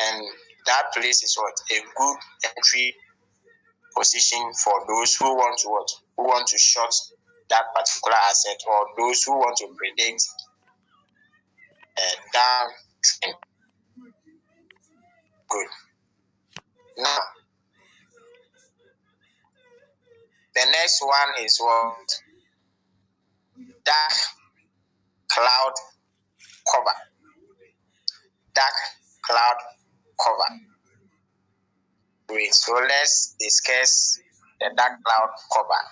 And that place is what? A good entry position for those who want to what? Who want to short that particular asset, or those who want to predict a down trend. Good. Now, the next one is what? Dark cloud cover. Dark cloud cover. Great. So let's discuss the dark cloud cover.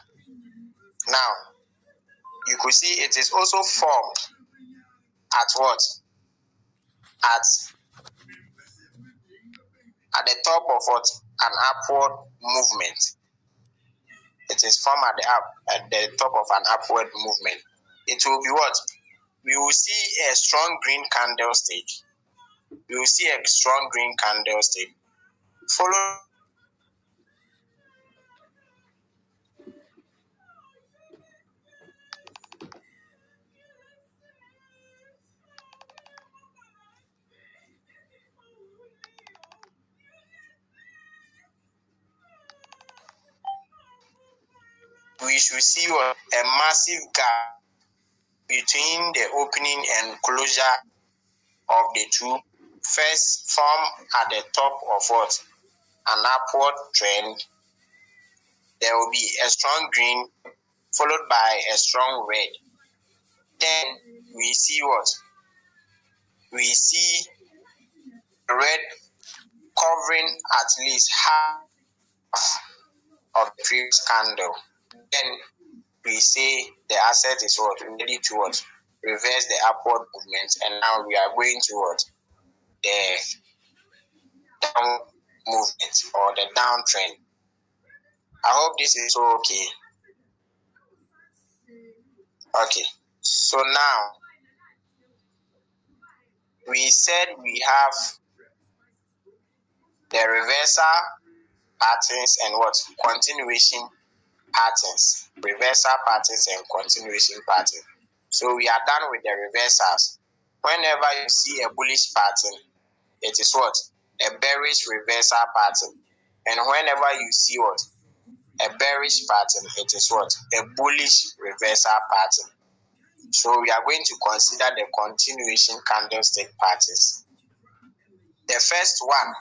Now, you could see it is also formed at what? At the top of what? An upward movement. It is formed at the top of an upward movement. It will be what? We will see a strong green candlestick. We will see a strong green candlestick. Follow. We should see what? A massive gap between the opening and closure of the two. First, form at the top of what? An upward trend. There will be a strong green followed by a strong red. Then we see what? We see red covering at least half of the previous candle. Then we say the asset is what? Ready to what? Reverse the upward movement, and now we are going to what? The down movement or the downtrend. I hope this is okay. Okay, so now we said we have the reversal patterns and what? Continuation patterns. Reversal patterns and continuation patterns. So we are done with the reversals. Whenever you see a bullish pattern, it is what? A bearish reversal pattern. And whenever you see what? A bearish pattern, it is what? A bullish reversal pattern. So we are going to consider the continuation candlestick patterns. The first one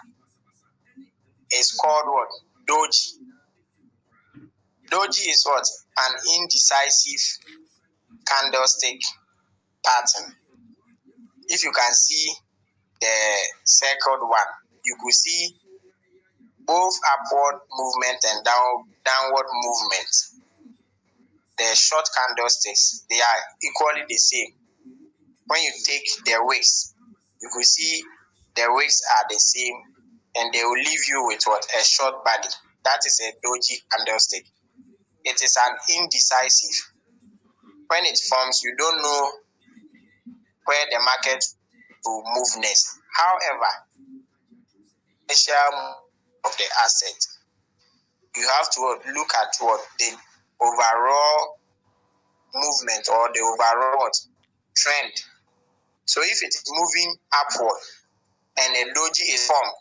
is called what? Doji. Doji is what? An indecisive candlestick pattern. If you can see the circled one, you could see both upward movement and downward movement. The short candlesticks, they are equally the same. When you take the wicks, you could see the wicks are the same, and they will leave you with what? A short body. That is a doji candlestick. It is an indecisive. When it forms, you don't know where the market will move next. However, initial of the asset, you have to look at what the overall movement or the overall trend. So if it is moving upward and a doji is formed,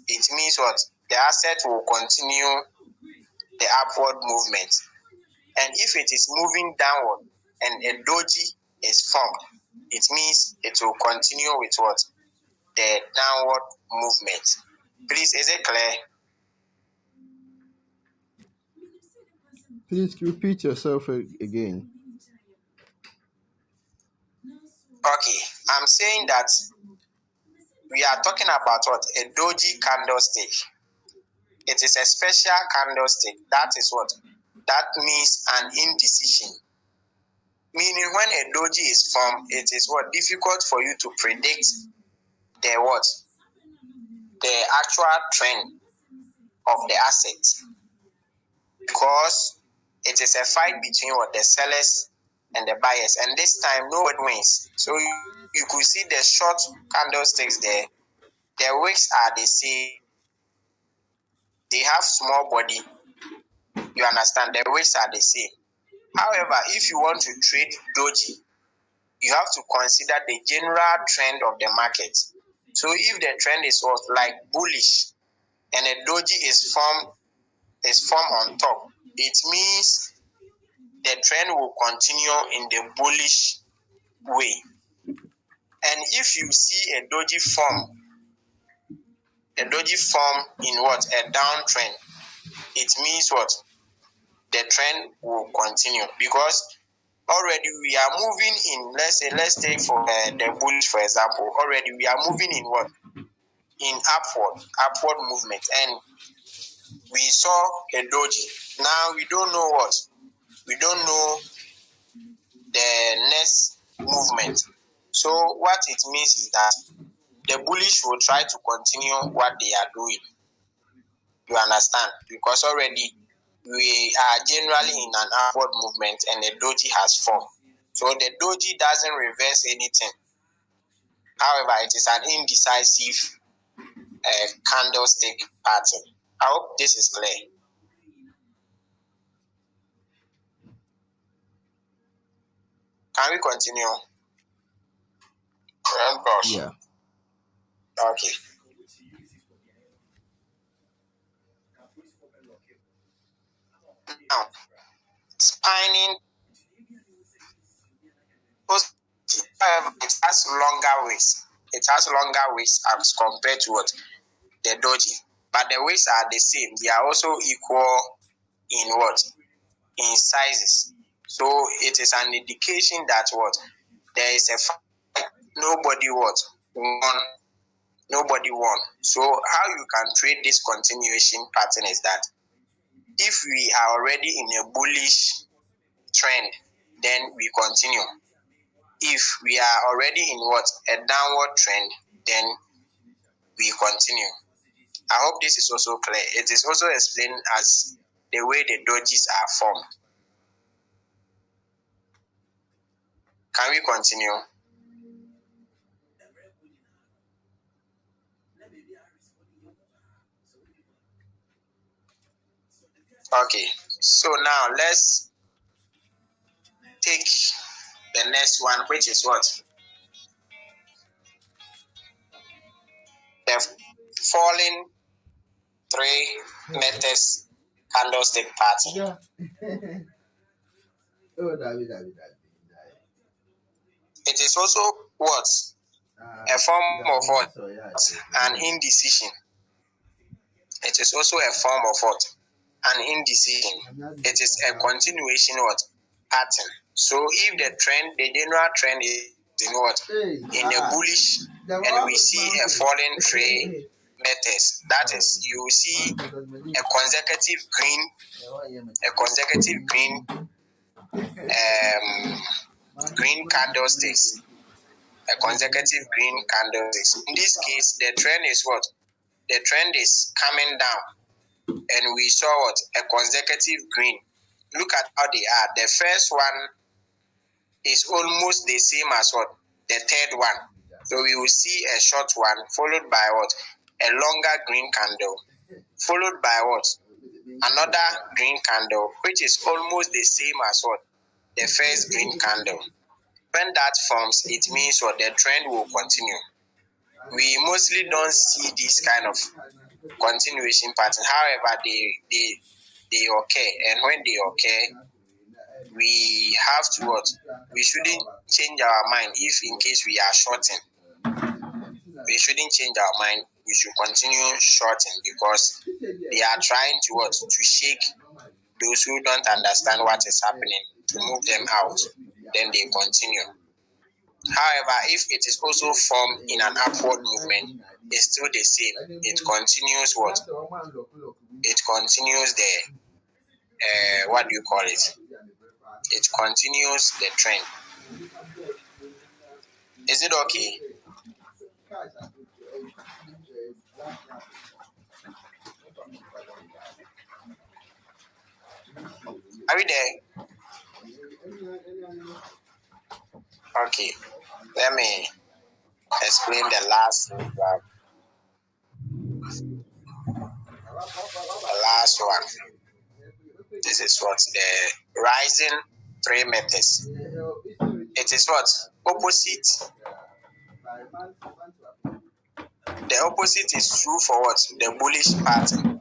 it means what? The asset will continue the upward movement. And if it is moving downward and a doji is formed, it means it will continue with what? The downward movement. Please, is it clear? Please repeat yourself again. Okay, I'm saying that we are talking about what? A doji candlestick. It is a special candlestick. That is what? That means an indecision. Meaning when a doji is formed, it is what difficult for you to predict the actual trend of the asset, because it is a fight between the sellers and the buyers, and this time nobody wins. So you could see the short candlesticks there. The wicks are the same. They have small body. You understand? The wicks are the same. However, if you want to trade doji, you have to consider the general trend of the market. So if the trend is like bullish and a doji is formed on top, it means the trend will continue in the bullish way. And if you see a doji form in a downtrend, it means the trend will continue, because already we are moving in, let's take for the bullish for example. Already we are moving in upward movement, and we saw a doji. Now we don't know the next movement. So what it means is that the bullish will try to continue what they are doing. You understand? Because already we are generally in an upward movement and the doji has formed. So the doji doesn't reverse anything. However, it is an indecisive candlestick pattern. I hope this is clear. Can we continue? Yeah. Okay. Now, spinning, it has longer waist. It has longer waist as compared to the doji. But the waists are the same. They are also equal in sizes. So it is an indication that there is a fight. Nobody won. So how you can trade this continuation pattern is that if we are already in a bullish trend, then we continue. If we are already in a downward trend, then we continue. I hope this is also clear. It is also explained as the way the dojis are formed. Can we continue? Okay, so now let's take the next one, which is the falling 3 meters candlestick pattern. Yeah. It is also a form of an indecision. It is also a form of an indecision. It is a continuation pattern. So if the general trend is in a bullish, and we see a falling 3 meters, that is, you see a consecutive green candlesticks. In this case, the trend is the trend is coming down, and we saw a consecutive green. Look at how they are. The first one is almost the same as the third one. So we will see a short one followed by a longer green candle, followed by another green candle, which is almost the same as the first green candle. When that forms, it means the trend will continue. We mostly don't see this kind of continuation pattern. However, they occur, and when they occur, we have to we shouldn't change our mind if in case we are shorting. We shouldn't change our mind. We should continue shorting, because they are trying to shake those who don't understand what is happening, to move them out. Then they continue. However, if it is also formed in an upward movement, it's still the same. It continues It continues the what do you call it? it continues the trend. Is it okay? Are we there? Okay. Let me explain the last one. This is what the rising three methods. It is what? Opposite. The opposite is true for what? The bullish pattern.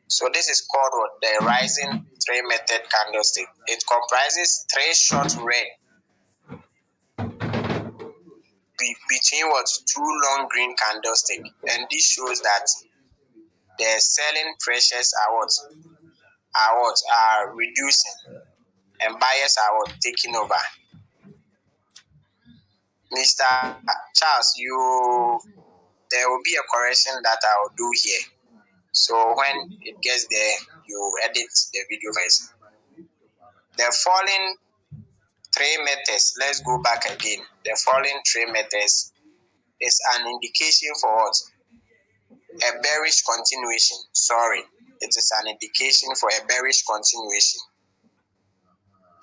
So this is called what? The rising three method candlestick. It comprises three short red between what? Two long green candlestick. And this shows that the selling pressures are reducing, and buyers are taking over. Mr. Charles, there will be a correction that I will do here. So when it gets there, you edit the video first. The falling three methods, let's go back again. The falling three methods is an indication for what? A bearish continuation. It is an indication for a bearish continuation.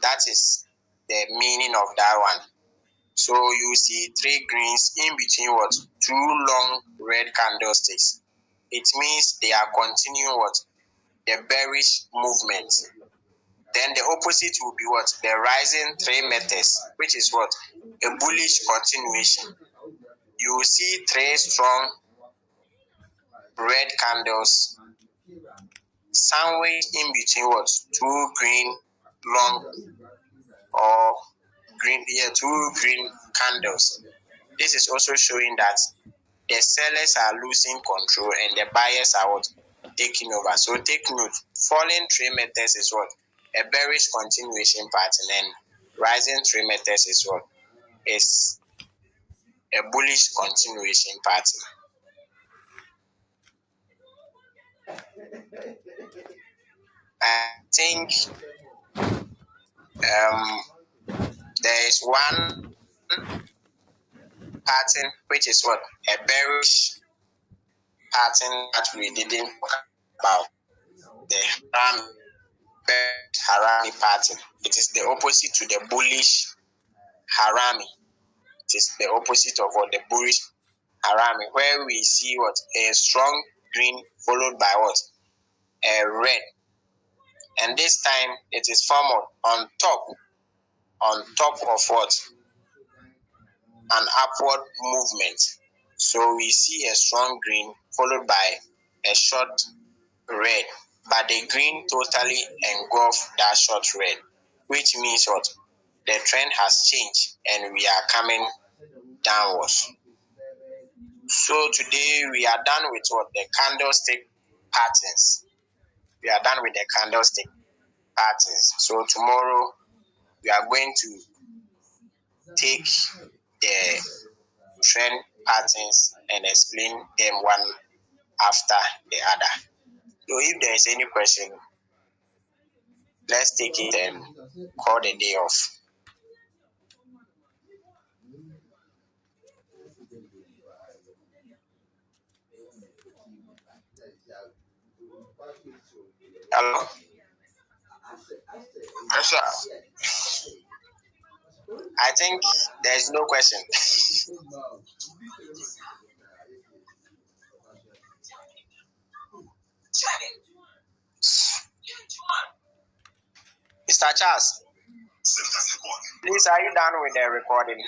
That is the meaning of that one. So you see three greens in between what? Two long red candlesticks. It means they are continuing what? The bearish movement. Then the opposite will be what? The rising three methods, which is what? A bullish continuation. You will see three strong red candles sandwiched in between what? Two green long or two green candles. This is also showing that the sellers are losing control and the buyers are what? Taking over. So take note, falling three methods is what? A bearish continuation pattern, and rising three methods is what? Is a bullish continuation pattern. I think there is one pattern which is what? A bearish pattern that we didn't talk about. The Haram pattern. It is the opposite to the bullish Harami. It is the opposite of what? The bullish Harami, where we see what? A strong green followed by what? A red. And this time it is formed on top of what? An upward movement. So we see a strong green followed by a short red, but the green totally engulfed that short red, which means what? The trend has changed and we are coming downwards. So today we are done with what? The candlestick patterns. We are done with the candlestick patterns. So tomorrow we are going to take the trend patterns and explain them one after the other. So if there is any question, let's take it and call the day off. Hello? Yes, sir. I think there is no question. Mr. Charles, please, are you done with the recording?